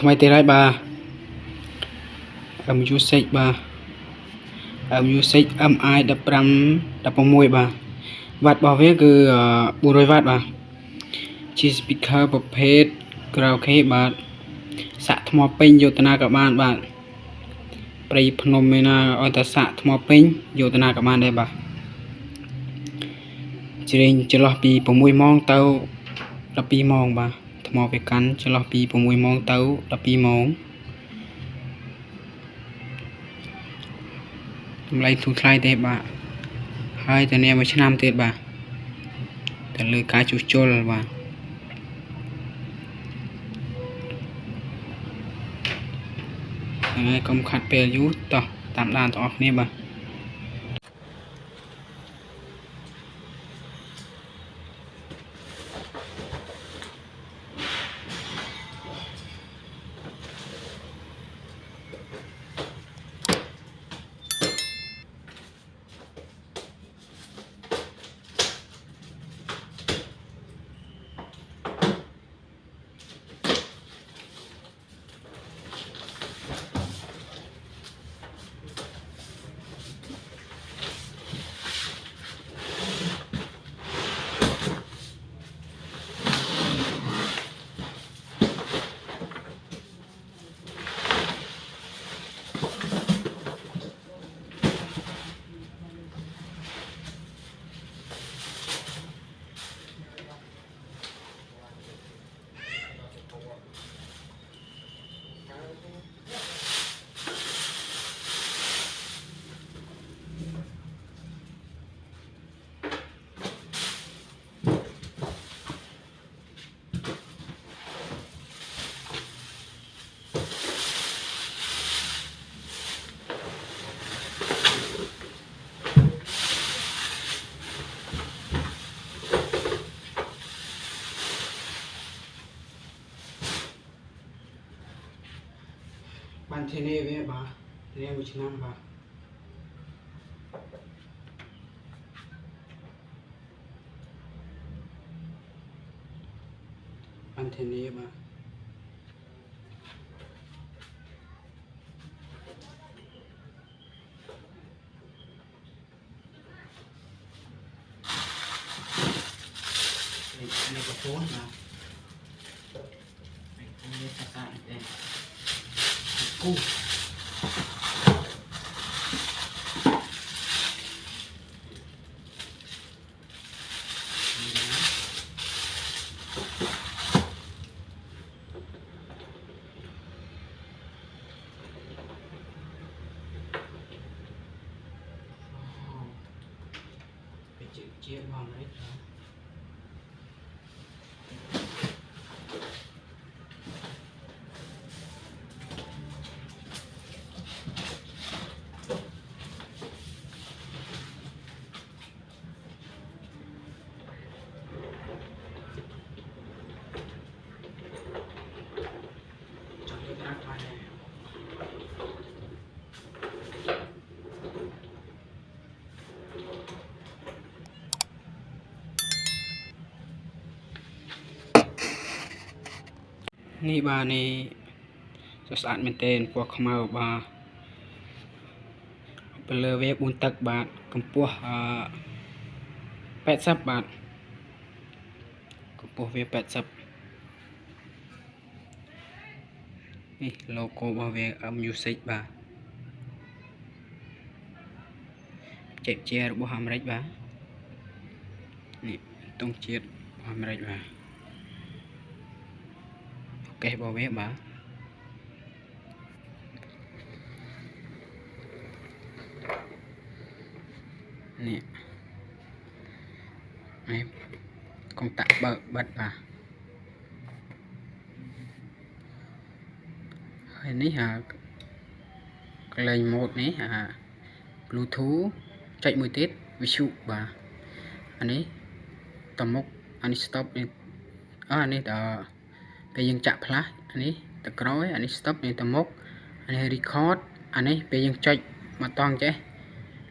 ថ្មីទៀតហើយបាទ music បាទ music MI 15 16បាទវ៉ាត់របស់វាគឺ400 វ៉ាត់បាទជា speaker ប្រភេទ karaoke បាទសាក់ថ្មពេញយកទៅណាក៏បានបាទព្រៃភ្នំឯណាឲ្យតែសាក់ថ្មពេញយកទៅណាក៏បានដែរបាទច្រៀងចន្លោះពី6ម៉ោងទៅ12ម៉ោងបាទថ្មវាកាន់ចន្លោះពី6ម៉ោងទៅ12ម៉ោងតម្លៃធូរថ្លៃទេបាទហើយតានេះមួយឆ្នាំទៀតបាទទៅលើការជួសជុលបាទហើយកុំខាត់ពេលយូរតោះតាមដានទាំងអស់គ្នាបាទបានធានាវាបាទធានាមួយឆ្នាំបាទបានធានាបាទនេះក៏ពោះណានេះសាសាទេគូជាមកនេះនេះបាទនេះស្អាតមែនទែនពណ៌ខ្មៅបាទទៅលើវា4ទឹកបាទកម្ពស់80បាទកម្ពស់វា80នេះ logo របស់វា music បាទចេបជារបស់អាមេរិកបាទនេះទង់ជាតិអាមេរិកបាទកេះរបស់វាបាទនេះកុំតាក់បើកបិទបាទហើយនេះកន្លែងម៉ូដនេះBluetooth ចុចមួយទៀតវិទ្យុបាទអានេះតមុខអានេះ stop នេះអានេះពេលយើងចាក់ផ្លាស់អានេះទៅក្រោយអានេះ stop នេះទៅមុខអានេះ record អានេះពេលយើងចុចមកតង់ចេះ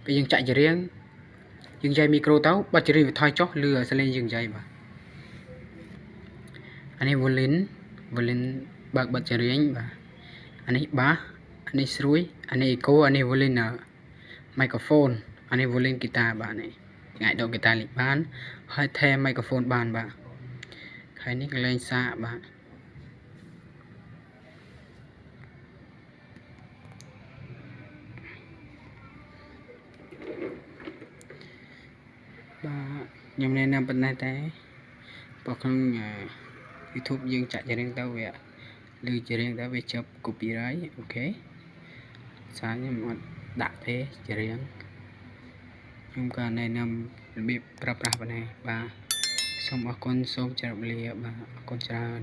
ពេលយើងចាក់ច្រៀងយើងយាយមីក្រូទៅបាត់ច្រៀងវាថយចុះលឺសលេងយើងយាយបាទអានេះ volume បើកបិទច្រៀងបាទអានេះបាសអានេះស្រួយអានេះ echo អានេះ volume microphone អានេះ volume guitar បាទនេះអាចដក guitar លេខបានហើយថែ microphone បានបាទហើយនេះកន្លែងសាកបាទខ្ញុំណែនាំប៉ុណ្ណេះតែបើក្នុង YouTube យើងចាក់ច្រៀងទៅវាឮច្រៀងទៅវាជាប់ copyright អូខេសារខ្ញុំអត់ដាក់ទេច្រៀងខ្ញុំក៏ណែនាំរបៀបប្រើប្រាស់ប៉ុណ្ណេះបាទសូមអរគុណសូមជម្រាបលាបាទអរគុណច្រើន